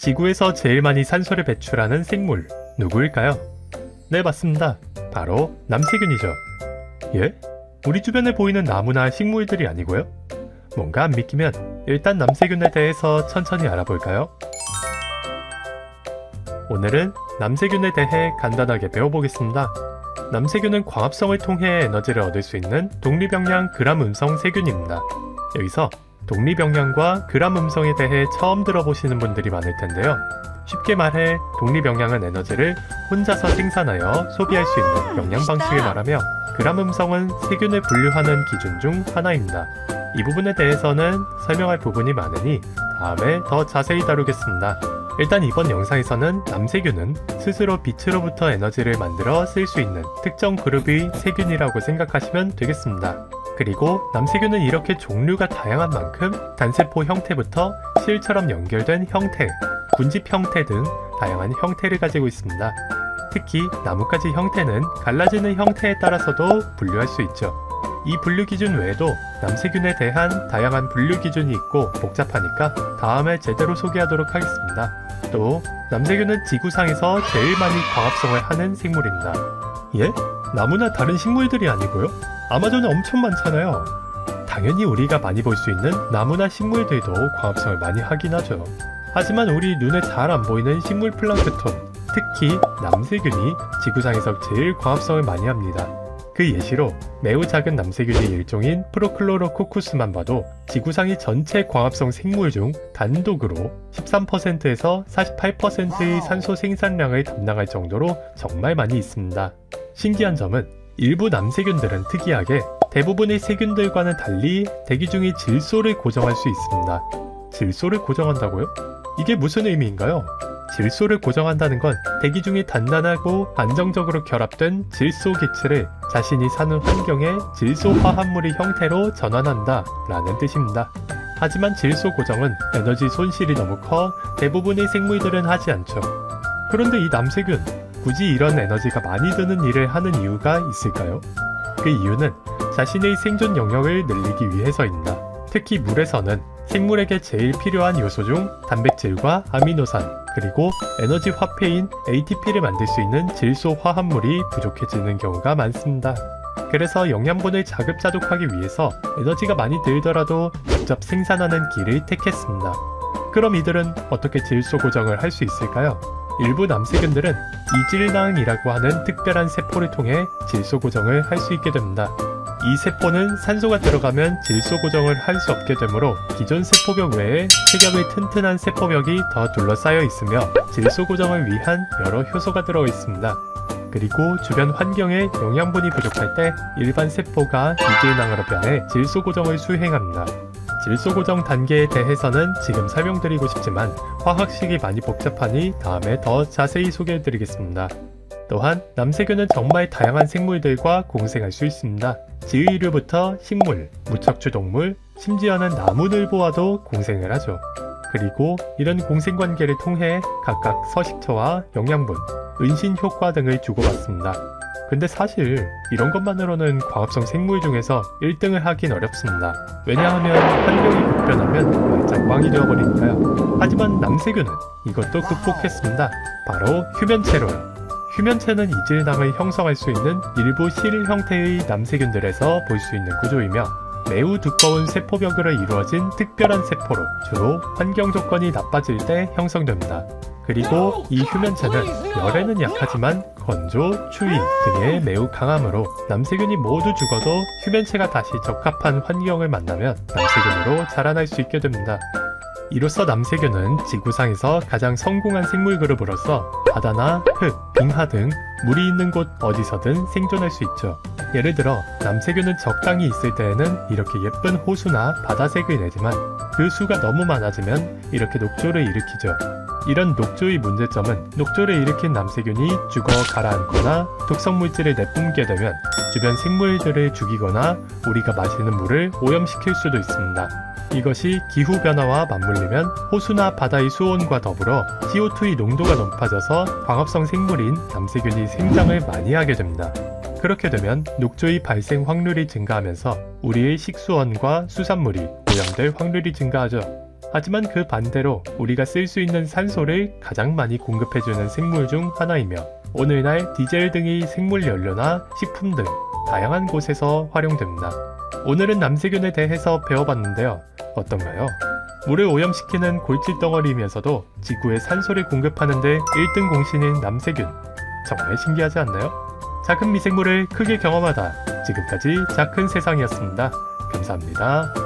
지구에서 제일 많이 산소를 배출하는 생물 누구일까요? 네, 맞습니다. 바로 남세균이죠. 예? 우리 주변에 보이는 나무나 식물들이 아니고요? 뭔가 안 믿기면 일단 남세균에 대해서 천천히 알아볼까요? 오늘은 남세균에 대해 간단하게 배워보겠습니다. 남세균은 광합성을 통해 에너지를 얻을 수 있는 독립영양 그람음성 세균입니다. 여기서 독립영양과 그람음성에 대해 처음 들어보시는 분들이 많을 텐데요. 쉽게 말해 독립영양은 에너지를 혼자서 생산하여 소비할 수 있는 영양 방식을 말하며, 그람음성은 세균을 분류하는 기준 중 하나입니다. 이 부분에 대해서는 설명할 부분이 많으니 다음에 더 자세히 다루겠습니다. 일단 이번 영상에서는 남세균은 스스로 빛으로부터 에너지를 만들어 쓸 수 있는 특정 그룹의 세균이라고 생각하시면 되겠습니다. 그리고 남세균은 이렇게 종류가 다양한 만큼 단세포 형태부터 실처럼 연결된 형태, 군집 형태 등 다양한 형태를 가지고 있습니다. 특히 나뭇가지 형태는 갈라지는 형태에 따라서도 분류할 수 있죠. 이 분류 기준 외에도 남세균에 대한 다양한 분류 기준이 있고 복잡하니까 다음에 제대로 소개하도록 하겠습니다. 또 남세균은 지구상에서 제일 많이 광합성을 하는 생물입니다. 예? 나무나 다른 식물들이 아니고요? 아마존에 엄청 많잖아요. 당연히 우리가 많이 볼 수 있는 나무나 식물들도 광합성을 많이 하긴 하죠. 하지만 우리 눈에 잘 안 보이는 식물 플랑크톤, 특히 남세균이 지구상에서 제일 광합성을 많이 합니다. 그 예시로 매우 작은 남세균의 일종인 프로클로로코쿠스만 봐도 지구상의 전체 광합성 생물 중 단독으로 13%에서 48%의 산소 생산량을 담당할 정도로 정말 많이 있습니다. 신기한 점은 일부 남세균들은 특이하게 대부분의 세균들과는 달리 대기 중의 질소를 고정할 수 있습니다. 질소를 고정한다고요? 이게 무슨 의미인가요? 질소를 고정한다는 건 대기 중에 단단하고 안정적으로 결합된 질소 기체를 자신이 사는 환경의 질소 화합물의 형태로 전환한다 라는 뜻입니다. 하지만 질소 고정은 에너지 손실이 너무 커 대부분의 생물들은 하지 않죠. 그런데 이 남세균, 굳이 이런 에너지가 많이 드는 일을 하는 이유가 있을까요? 그 이유는 자신의 생존 영역을 늘리기 위해서입니다. 특히 물에서는 생물에게 제일 필요한 요소 중 단백질과 아미노산, 그리고 에너지 화폐인 ATP를 만들 수 있는 질소 화합물이 부족해지는 경우가 많습니다. 그래서 영양분을 자급자족하기 위해서 에너지가 많이 들더라도 직접 생산하는 길을 택했습니다. 그럼 이들은 어떻게 질소 고정을 할 수 있을까요? 일부 남세균들은 이질낭이라고 하는 특별한 세포를 통해 질소 고정을 할 수 있게 됩니다. 이 세포는 산소가 들어가면 질소 고정을 할 수 없게 되므로 기존 세포벽 외에 체격의 튼튼한 세포벽이 더 둘러싸여 있으며 질소 고정을 위한 여러 효소가 들어 있습니다. 그리고 주변 환경에 영양분이 부족할 때 일반 세포가 이질낭으로 변해 질소 고정을 수행합니다. 질소 고정 단계에 대해서는 지금 설명드리고 싶지만 화학식이 많이 복잡하니 다음에 더 자세히 소개해드리겠습니다. 또한 남세균은 정말 다양한 생물들과 공생할 수 있습니다. 지의류부터 식물, 무척추 동물, 심지어는 나무늘보와도 공생을 하죠. 그리고 이런 공생관계를 통해 각각 서식처와 영양분, 은신 효과 등을 주고받습니다. 근데 사실 이런 것만으로는 광합성 생물 중에서 1등을 하긴 어렵습니다. 왜냐하면 환경이 급변하면 말짱 꽝이 되어버리니까요. 하지만 남세균은 이것도 극복했습니다. 바로 휴면체로요. 휴면체는 이질낭을 형성할 수 있는 일부 실 형태의 남세균들에서 볼 수 있는 구조이며, 매우 두꺼운 세포벽으로 이루어진 특별한 세포로 주로 환경 조건이 나빠질 때 형성됩니다. 그리고 이 휴면체는 열에는 약하지만 건조, 추위 등에 매우 강하므로 남세균이 모두 죽어도 휴면체가 다시 적합한 환경을 만나면 남세균으로 자라날 수 있게 됩니다. 이로써 남세균은 지구상에서 가장 성공한 생물 그룹으로서 바다나 흙, 빙하 등 물이 있는 곳 어디서든 생존할 수 있죠. 예를 들어 남세균은 적당히 있을 때에는 이렇게 예쁜 호수나 바다색을 내지만 그 수가 너무 많아지면 이렇게 녹조를 일으키죠. 이런 녹조의 문제점은 녹조를 일으킨 남세균이 죽어 가라앉거나 독성물질을 내뿜게 되면 주변 생물들을 죽이거나 우리가 마시는 물을 오염시킬 수도 있습니다. 이것이 기후변화와 맞물리면 호수나 바다의 수온과 더불어 CO2의 농도가 높아져서 광합성 생물인 남세균이 생장을 많이 하게 됩니다. 그렇게 되면 녹조의 발생 확률이 증가하면서 우리의 식수원과 수산물이 오염될 확률이 증가하죠. 하지만 그 반대로 우리가 쓸 수 있는 산소를 가장 많이 공급해주는 생물 중 하나이며 오늘날 디젤 등이 생물 연료나 식품 등 다양한 곳에서 활용됩니다. 오늘은 남세균에 대해서 배워봤는데요. 어떤가요? 물을 오염시키는 골칫덩어리이면서도 지구에 산소를 공급하는 데 1등 공신인 남세균. 정말 신기하지 않나요? 작은 미생물을 크게 경험하다. 지금까지 작은 세상이었습니다. 감사합니다.